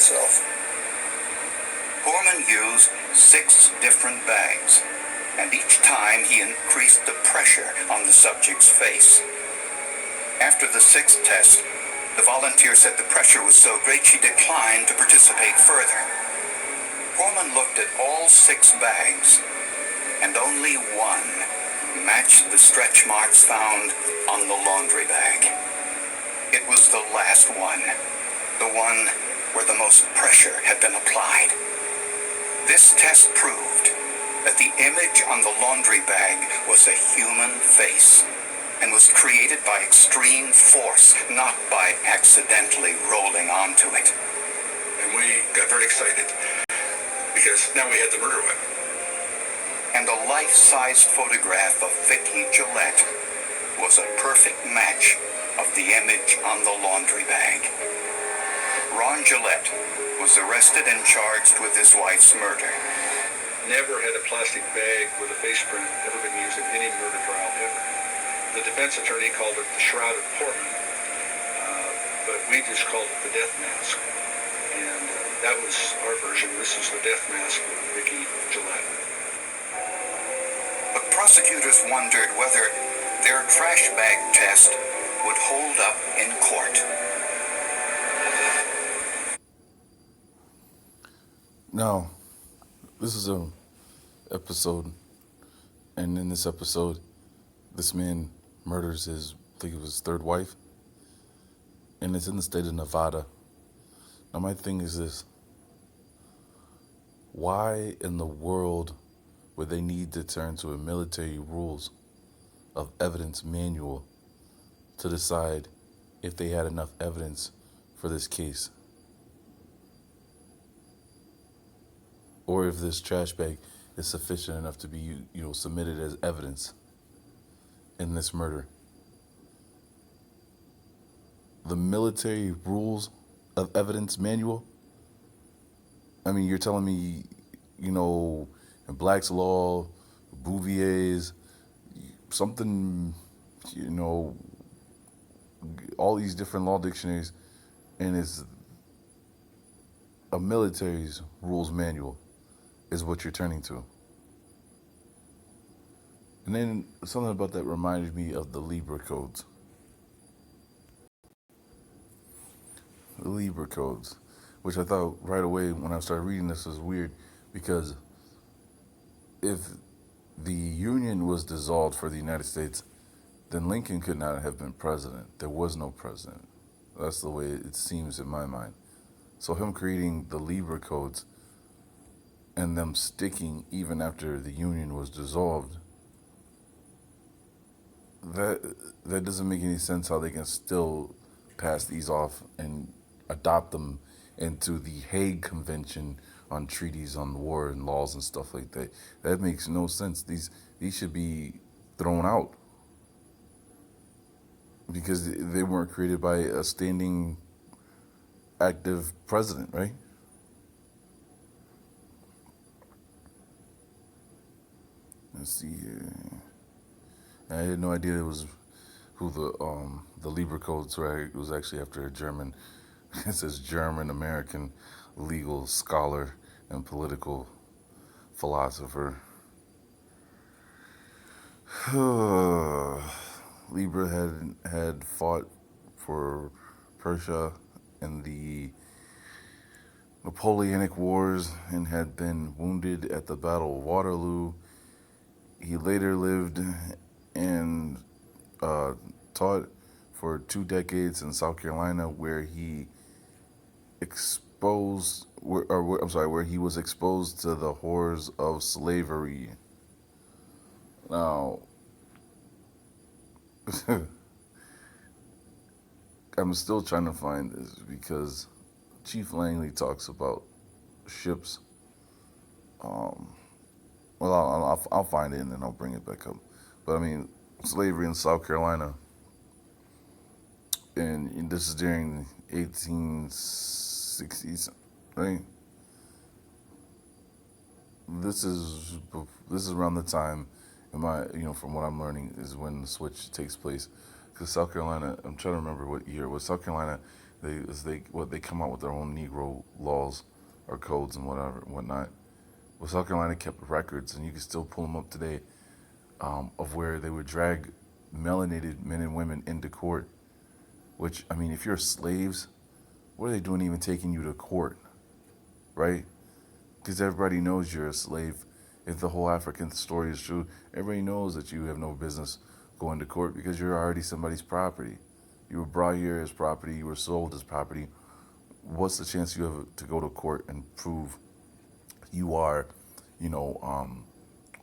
itself. Horman used 6 different bags, and each time he increased the pressure on the subject's face. After the 6th test, the volunteer said the pressure was so great she declined to participate further. Horman looked at all 6 bags, and only one matched the stretch marks found on the laundry bag. It was the last one, the one where the most pressure had been applied. This test proved that the image on the laundry bag was a human face and was created by extreme force, not by accidentally rolling onto it. And we got very excited because now we had the murder weapon. And a life-sized photograph of Vicki Gillette was a perfect match of the image on the laundry bag. Ron Gillette was arrested and charged with his wife's murder. Never had a plastic bag with a face print ever been used in any murder trial ever. The defense attorney called it the Shroud of Portman, but we just called it the death mask. And that was our version. This is the death mask of Vicki Gillette. But prosecutors wondered whether their trash bag test would hold up in court. Now, this is a episode, and in this episode, this man murders his, I think it was his 3rd wife, and it's in the state of Nevada. Now, my thing is this: why in the world would they need to turn to a military rules of evidence manual to decide if they had enough evidence for this case? Or if this trash bag is sufficient enough to be, submitted as evidence in this murder. The military rules of evidence manual? I mean, you're telling me, in Black's Law, Bouvier's, something, all these different law dictionaries, and it's a military's rules manual is what you're turning to. And then something about that reminded me of the Libra codes. The Libra codes, which I thought right away when I started reading this was weird, because if the Union was dissolved for the United States, then Lincoln could not have been president. There was no president. That's the way it seems in my mind. So him creating the Libra codes and them sticking even after the Union was dissolved, that doesn't make any sense how they can still pass these off and adopt them into the Hague Convention on treaties on war and laws and stuff like that. That makes no sense. These should be thrown out because they weren't created by a standing active president, right? Let's see here. I had no idea it was who the Libra codes were. It was actually after a German. It says German American legal scholar and political philosopher. Libra had fought for Prussia in the Napoleonic Wars and had been wounded at the Battle of Waterloo. He later lived and taught for 2 decades in South Carolina, where he where he was exposed to the horrors of slavery. Now, I'm still trying to find this because Chief Langley talks about ships. I'll find it and then I'll bring it back up. But I mean, slavery in South Carolina, and this is during the 1860s, right? This is around the time, from what I'm learning, is when the switch takes place. Because South Carolina, I'm trying to remember what year it was. South Carolina they come out with their own Negro laws or codes and whatnot. Well, South Carolina kept records, and you can still pull them up today, of where they would drag melanated men and women into court. Which, I mean, if you're slaves, what are they doing even taking you to court, right? Because everybody knows you're a slave. If the whole African story is true, everybody knows that you have no business going to court because you're already somebody's property. You were brought here as property, you were sold as property. What's the chance you have to go to court and prove you are, you know,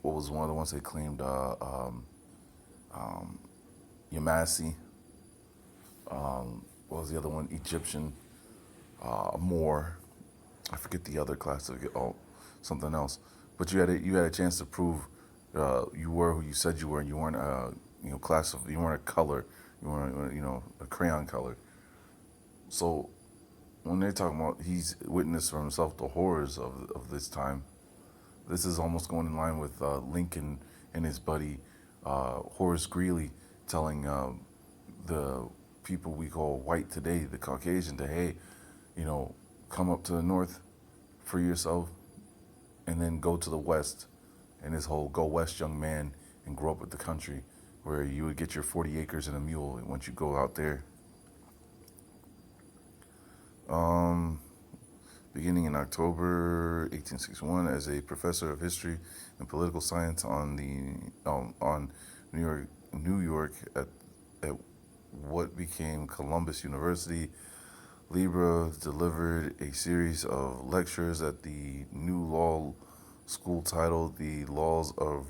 what was one of the ones they claimed, Yamasi, what was the other one, Egyptian, Moor, I forget the other classification, oh, something else. But you had a chance to prove you were who you said you were, and you weren't you weren't a color, you weren't a crayon color. So when they're talking about he's witnessed for himself the horrors of this time, this is almost going in line with Lincoln and his buddy Horace Greeley telling the people we call white today, the Caucasian, to hey, come up to the north, free yourself, and then go to the west. And his whole go west, young man, and grow up with the country, where you would get your 40 acres and a mule once you go out there. Beginning in October 1861, as a professor of history and political science on New York at what became Columbus University, Libra delivered a series of lectures at the new law school titled "The Laws of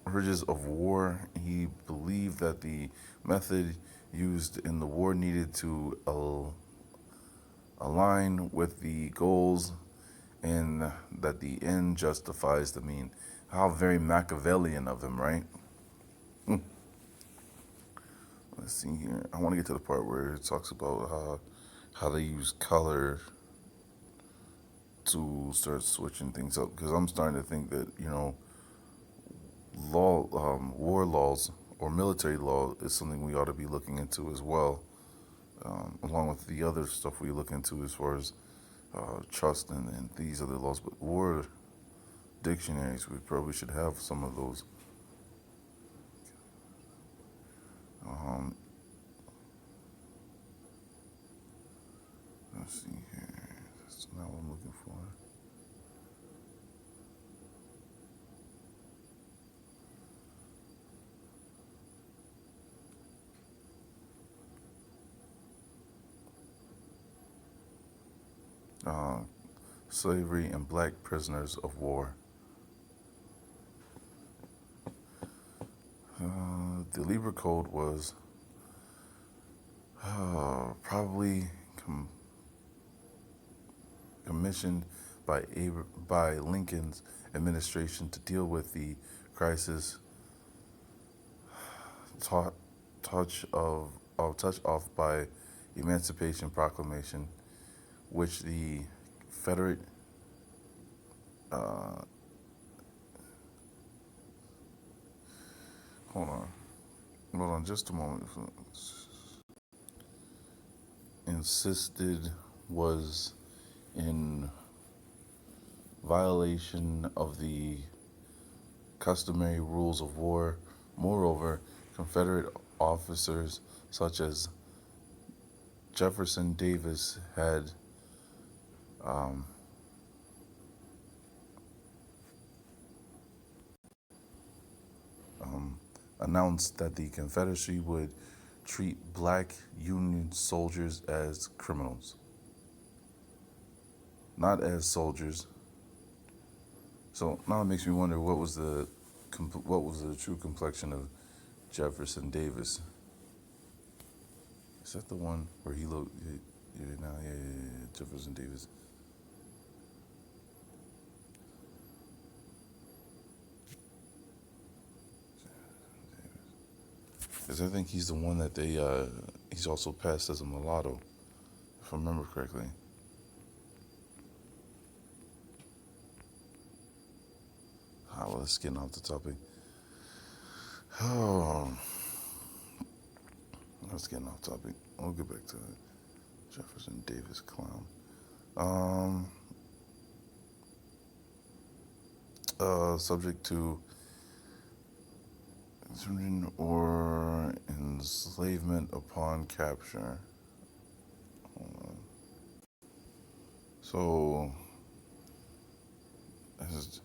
Urges of War." He believed that the method used in the war needed to align with the goals, and that the end justifies the mean. How very Machiavellian of him, right? Let's see here. I want to get to the part where it talks about how they use color to start switching things up. Because I'm starting to think that war laws or military law is something we ought to be looking into as well, along with the other stuff we look into as far as trust and these other laws. But war dictionaries, we probably should have some of those. Let's see here. That's not what I'm looking for. Slavery and black prisoners of war. The Libra Code was probably commissioned by Lincoln's administration to deal with the crisis touch off by Emancipation Proclamation, which the Confederate hold on just a moment, insisted was in violation of the customary rules of war. Moreover, Confederate officers such as Jefferson Davis had announced that the Confederacy would treat black Union soldiers as criminals, not as soldiers. So now it makes me wonder what was the true complexion of Jefferson Davis. Is that the one where he looked? Yeah, Jefferson Davis. Because I think he's the one that he's also passed as a mulatto, if I remember correctly. Well, let's get off the topic. Oh, Let's get off topic. We'll get back to Jefferson Davis clown. Um, Subject to or enslavement upon capture. Hold on. So, as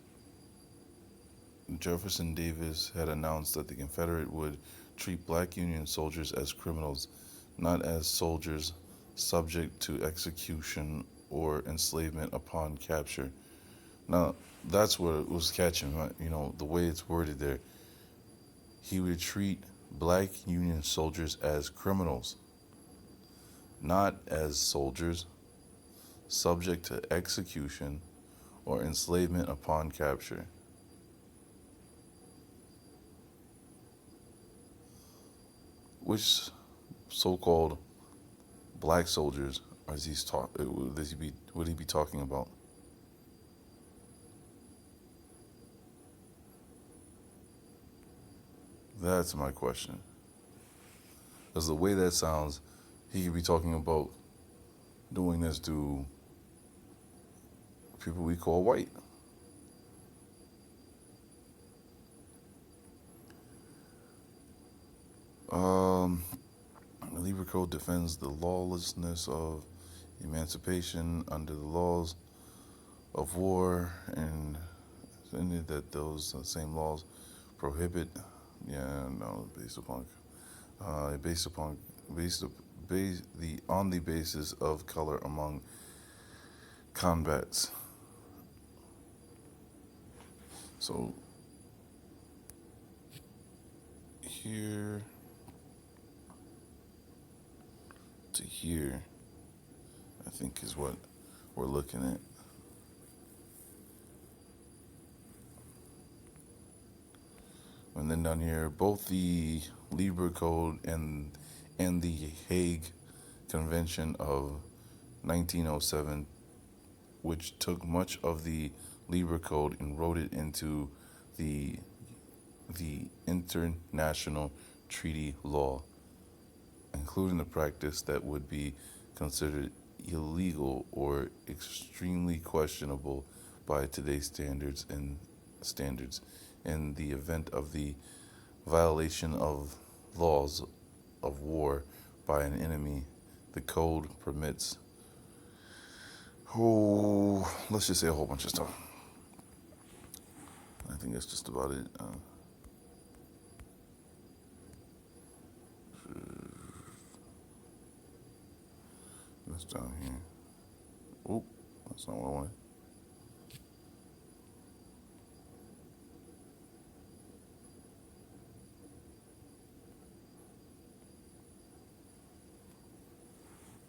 Jefferson Davis had announced that the Confederate would treat black Union soldiers as criminals, not as soldiers subject to execution or enslavement upon capture. Now, that's what was catching, right? The way it's worded there. He would treat black Union soldiers as criminals, not as soldiers subject to execution or enslavement upon capture. Which so-called black soldiers would he be talking about? That's my question. Because the way that sounds, he could be talking about doing this to people we call white. The Libra Code defends the lawlessness of emancipation under the laws of war, and that those same laws prohibit. Based upon on the basis of color among combats. So here to here, I think is what we're looking at. And then down here, both the Libra Code and the Hague Convention of 1907, which took much of the Libra Code and wrote it into the international treaty law, including the practice that would be considered illegal or extremely questionable by today's standards in the event of the violation of laws of war by an enemy. The code permits, let's just say a whole bunch of stuff. I think that's just about it. That's down here. Oh, that's not what I wanted.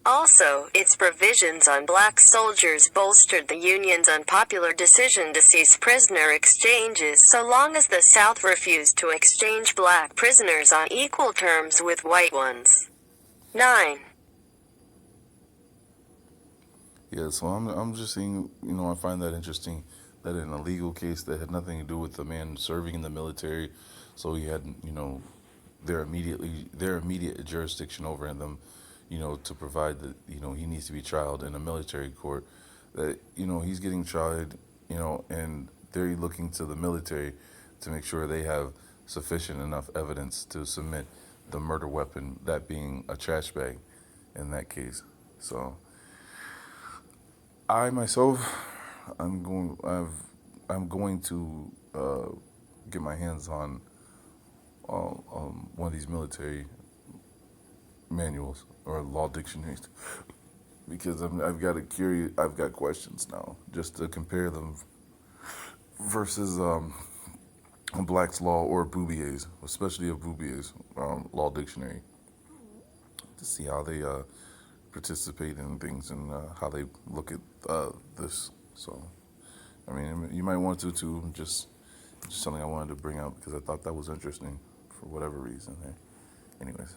Also, its provisions on black soldiers bolstered the Union's unpopular decision to cease prisoner exchanges so long as the South refused to exchange black prisoners on equal terms with white ones. 9. Yeah, so I'm just saying, I find that interesting that in a legal case that had nothing to do with the man serving in the military, so he had, their immediate jurisdiction over them, to provide that, he needs to be tried in a military court, that, he's getting tried, and they're looking to the military to make sure they have sufficient enough evidence to submit the murder weapon, that being a trash bag in that case. So I myself, I'm going to get my hands on one of these military manuals or law dictionaries, because I've got questions now just to compare them versus Black's Law or Boubier's, especially a Boubier's law dictionary, to see how they participate in things and how they look at this. So, I mean, you might want to too. Just something I wanted to bring out because I thought that was interesting for whatever reason. Anyways.